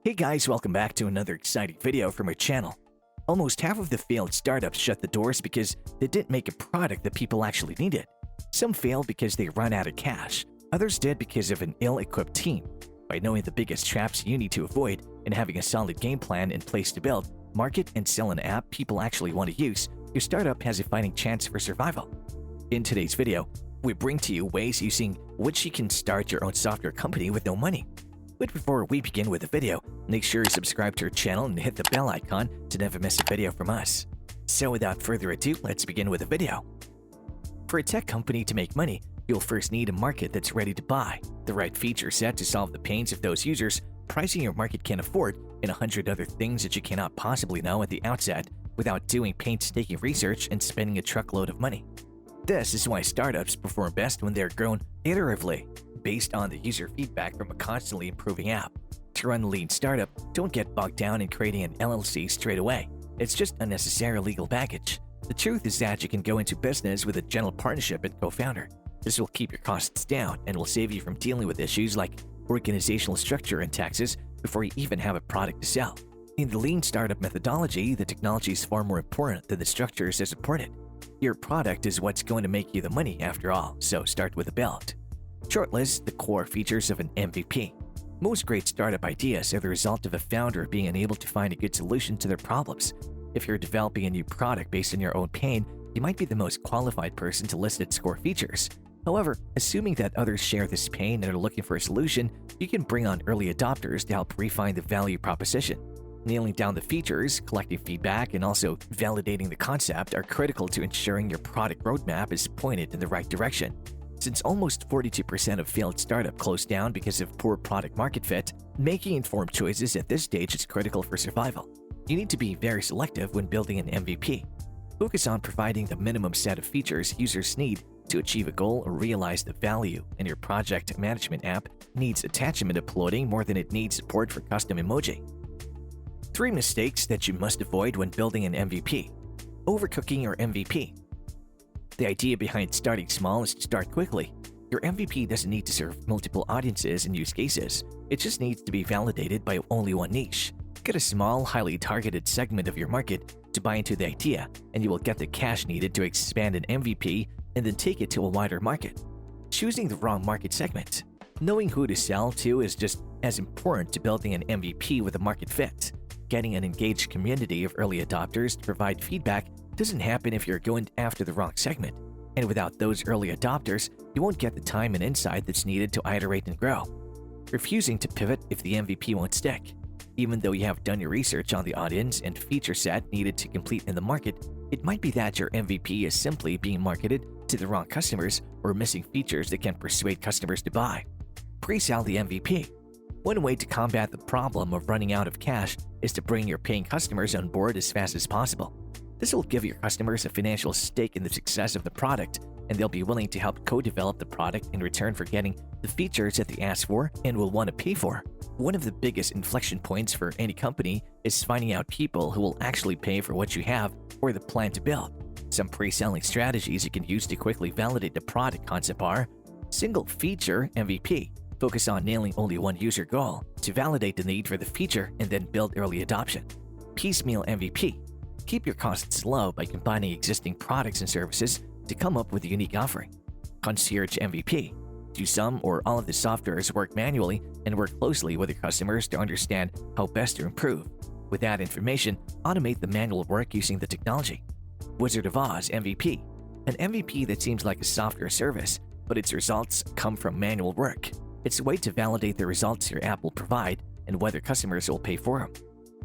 Hey guys, welcome back to another exciting video from our channel. Almost half of the failed startups shut the doors because they didn't make a product that people actually needed. Some failed because they ran out of cash, others did because of an ill-equipped team. By knowing the biggest traps you need to avoid and having a solid game plan in place to build, market, and sell an app people actually want to use, your startup has a fighting chance for survival. In today's video, we bring to you ways using which you can start your own software company with no money. But before we begin with the video, make sure you subscribe to our channel and hit the bell icon to never miss a video from us. So without further ado, let's begin with the video. For a tech company to make money, you'll first need a market that's ready to buy, the right feature set to solve the pains of those users, pricing your market can afford, and 100 other things that you cannot possibly know at the outset without doing painstaking research and spending a truckload of money. This is why startups perform best when they're grown iteratively, based on the user feedback from a constantly improving app. To run a lean startup, don't get bogged down in creating an LLC straight away. It's just unnecessary legal baggage. The truth is that you can go into business with a general partnership and co-founder. This will keep your costs down and will save you from dealing with issues like organizational structure and taxes before you even have a product to sell. In the lean startup methodology, the technology is far more important than the structures that support it. Your product is what's going to make you the money after all, so start with a build. Shortlist the core features of an MVP. Most great startup ideas are the result of a founder being unable to find a good solution to their problems. If you're developing a new product based on your own pain, you might be the most qualified person to list its core features. However, assuming that others share this pain and are looking for a solution, you can bring on early adopters to help refine the value proposition. Nailing down the features, collecting feedback, and also validating the concept are critical to ensuring your product roadmap is pointed in the right direction. Since almost 42% of failed startups close down because of poor product market fit, making informed choices at this stage is critical for survival. You need to be very selective when building an MVP. Focus on providing the minimum set of features users need to achieve a goal or realize the value, and your project management app needs attachment uploading more than it needs support for custom emoji. 3 mistakes that you must avoid when building an MVP. Overcooking your MVP. The idea behind starting small is to start quickly. Your MVP doesn't need to serve multiple audiences and use cases. It just needs to be validated by only one niche. Get a small, highly targeted segment of your market to buy into the idea, and you will get the cash needed to expand an MVP and then take it to a wider market. Choosing the wrong market segment. Knowing who to sell to is just as important to building an MVP with a market fit. Getting an engaged community of early adopters to provide feedback doesn't happen if you're going after the wrong segment. And without those early adopters, you won't get the time and insight that's needed to iterate and grow. Refusing to pivot if the MVP won't stick. Even though you have done your research on the audience and feature set needed to complete in the market, it might be that your MVP is simply being marketed to the wrong customers or missing features that can persuade customers to buy. Pre-sell the MVP. One way to combat the problem of running out of cash is to bring your paying customers on board as fast as possible. This will give your customers a financial stake in the success of the product, and they'll be willing to help co-develop the product in return for getting the features that they ask for and will want to pay for. One of the biggest inflection points for any company is finding out people who will actually pay for what you have or the plan to build. Some pre-selling strategies you can use to quickly validate the product concept are: single feature MVP. Focus on nailing only one user goal to validate the need for the feature and then build early adoption. Piecemeal MVP. Keep your costs low by combining existing products and services to come up with a unique offering. Concierge MVP. Do some or all of the softwares work manually and work closely with your customers to understand how best to improve. With that information, automate the manual work using the technology. Wizard of Oz MVP. An MVP that seems like a software service, but its results come from manual work. It's a way to validate the results your app will provide and whether customers will pay for them.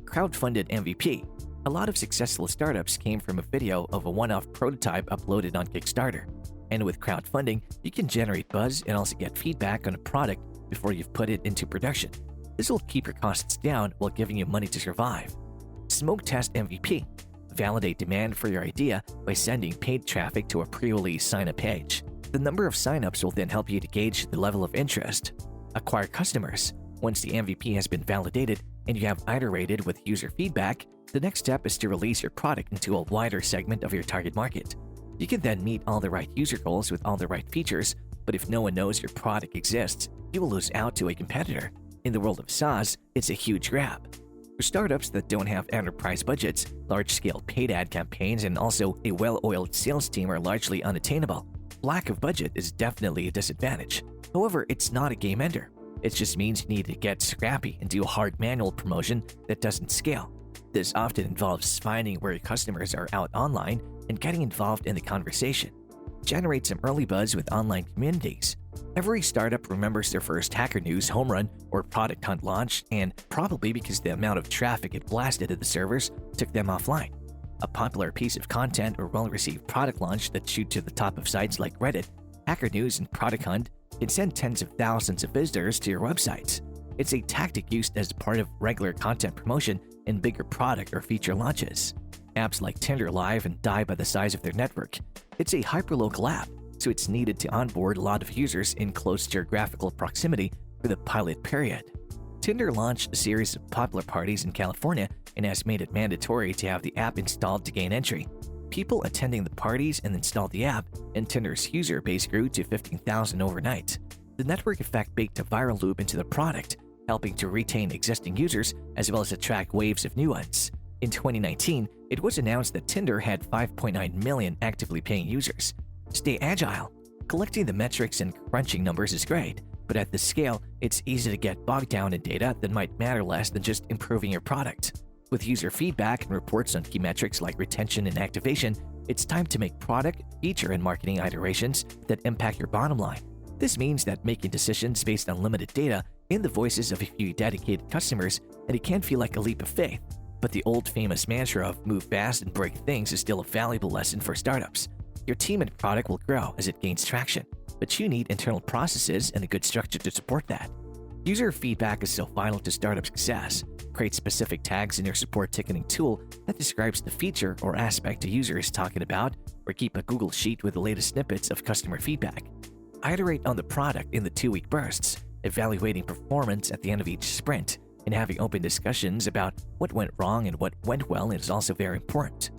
Crowdfunded MVP. A lot of successful startups came from a video of a one-off prototype uploaded on Kickstarter. And with crowdfunding, you can generate buzz and also get feedback on a product before you've put it into production. This will keep your costs down while giving you money to survive. Smoke test MVP. Validate demand for your idea by sending paid traffic to a pre-release sign-up page. The number of sign-ups will then help you to gauge the level of interest. Acquire customers. Once the MVP has been validated and you have iterated with user feedback, the next step is to release your product into a wider segment of your target market. You can then meet all the right user goals with all the right features, but if no one knows your product exists, you will lose out to a competitor. In the world of SaaS, it's a huge grab. For startups that don't have enterprise budgets, large-scale paid ad campaigns and also a well-oiled sales team are largely unattainable. Lack of budget is definitely a disadvantage. However, it's not a game ender. It just means you need to get scrappy and do hard manual promotion that doesn't scale. This often involves finding where your customers are out online and getting involved in the conversation. Generate some early buzz with online communities. Every startup remembers their first Hacker News home run or product hunt launch, and probably because the amount of traffic it blasted at the servers took them offline. A popular piece of content or well-received product launch that shoot to the top of sites like Reddit, Hacker News, and Product Hunt can send tens of thousands of visitors to your websites. It's a tactic used as part of regular content promotion in bigger product or feature launches. Apps like Tinder Live and die by the size of their network. It's a hyperlocal app, so it's needed to onboard a lot of users in close geographical proximity for the pilot period. Tinder launched a series of popular parties in California and has made it mandatory to have the app installed to gain entry. People attending the parties and installed the app, and Tinder's user base grew to 15,000 overnight. The network effect baked a viral loop into the product, helping to retain existing users as well as attract waves of new ones. In 2019, it was announced that Tinder had 5.9 million actively paying users. Stay agile. Collecting the metrics and crunching numbers is great, but at this scale, it's easy to get bogged down in data that might matter less than just improving your product. With user feedback and reports on key metrics like retention and activation, it's time to make product, feature, and marketing iterations that impact your bottom line. This means that making decisions based on limited data and the voices of a few dedicated customers, and it can feel like a leap of faith. But the old famous mantra of move fast and break things is still a valuable lesson for startups. Your team and product will grow as it gains traction, but you need internal processes and a good structure to support that. User feedback is so vital to startup success. Create specific tags in your support ticketing tool that describes the feature or aspect a user is talking about, or keep a Google Sheet with the latest snippets of customer feedback. Iterate on the product in the 2-week bursts, evaluating performance at the end of each sprint, and having open discussions about what went wrong and what went well is also very important.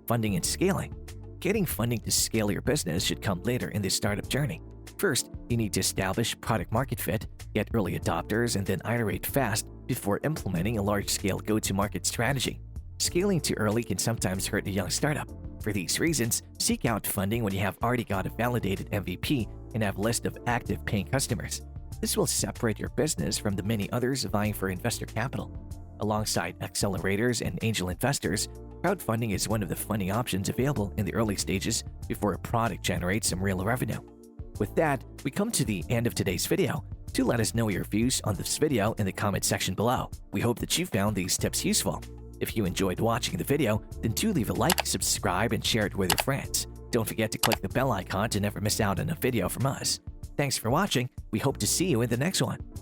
Funding and scaling. Getting funding to scale your business should come later in the startup journey. First, you need to establish product market fit, get early adopters, and then iterate fast before implementing a large-scale go-to-market strategy. Scaling too early can sometimes hurt a young startup. For these reasons, seek out funding when you have already got a validated MVP and have a list of active paying customers. This will separate your business from the many others vying for investor capital. Alongside accelerators and angel investors, crowdfunding is one of the funding options available in the early stages before a product generates some real revenue. With that, we come to the end of today's video. Do let us know your views on this video in the comment section below. We hope that you found these tips useful. If you enjoyed watching the video, then do leave a like, subscribe, and share it with your friends. Don't forget to click the bell icon to never miss out on a video from us. Thanks for watching. We hope to see you in the next one.